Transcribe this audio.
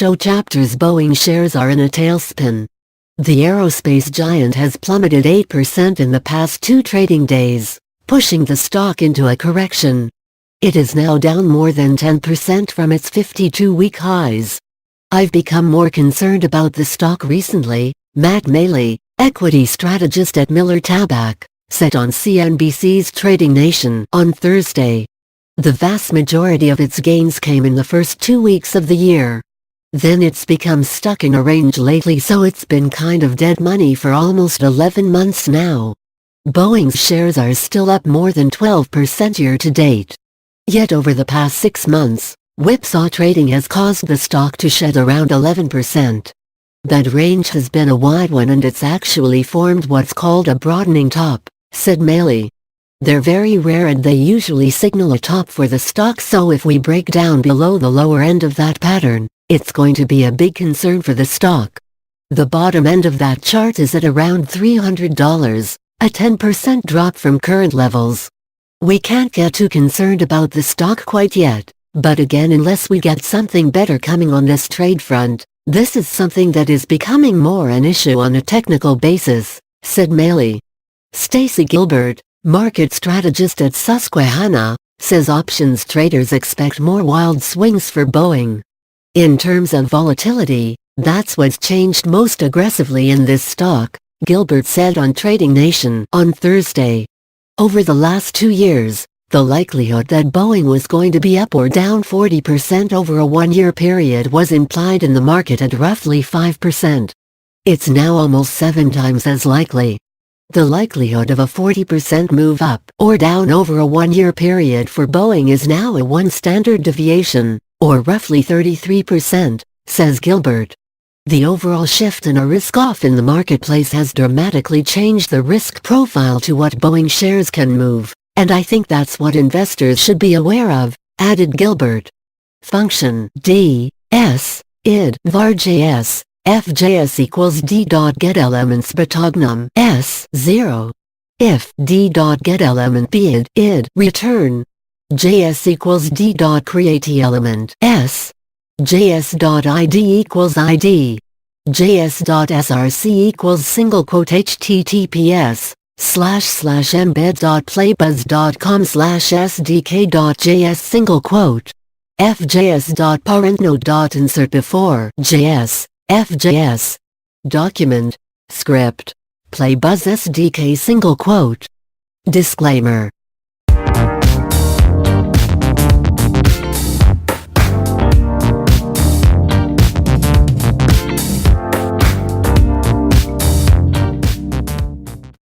show chapters. Boeing shares are in a tailspin. The aerospace giant has plummeted 8% in the past 2 trading days, pushing the stock into a correction. It is now down more than 10% from its 52-week highs. I've become more concerned about the stock recently, Matt Maley, equity strategist at Miller Tabak, said on CNBC's Trading Nation on Thursday. The vast majority of its gains came in the first 2 weeks of the year. Then it's become stuck in a range lately, so it's been kind of dead money for almost 11 months now. Boeing's shares are still up more than 12% year to date. Yet over the past 6 months, whipsaw trading has caused the stock to shed around 11%. That range has been a wide one, and it's actually formed what's called a broadening top, said Maley. They're very rare and they usually signal a top for the stock, so if we break down below the lower end of that pattern, it's going to be a big concern for the stock. The bottom end of that chart is at around $300, a 10% drop from current levels. We can't get too concerned about the stock quite yet, but again, unless we get something better coming on this trade front, this is something that is becoming more an issue on a technical basis, said Maley. Stacy Gilbert, market strategist at Susquehanna, says options traders expect more wild swings for Boeing. In terms of volatility, that's what's changed most aggressively in this stock, Gilbert said on Trading Nation on Thursday. Over the last 2 years, the likelihood that Boeing was going to be up or down 40% over a 1-year period was implied in the market at roughly 5%. It's now almost 7 times as likely. The likelihood of a 40% move up or down over a 1-year period for Boeing is now a 1 standard deviation, or roughly 33%, says Gilbert. The overall shift in a risk-off in the marketplace has dramatically changed the risk profile to what Boeing shares can move, and I think that's what investors should be aware of, added Gilbert. Function D, S, id, var.js, fjs equals d.getElements betognum s 0. If d.getElement b id return. JS equals d.createElement s. JS.id equals id. JS.src equals single quote https://embed.playbuzz.com/sdk.js single quote. fjs.parentNode.insert before js, fjs. Document, script, playbuzz SDK single quote. Disclaimer.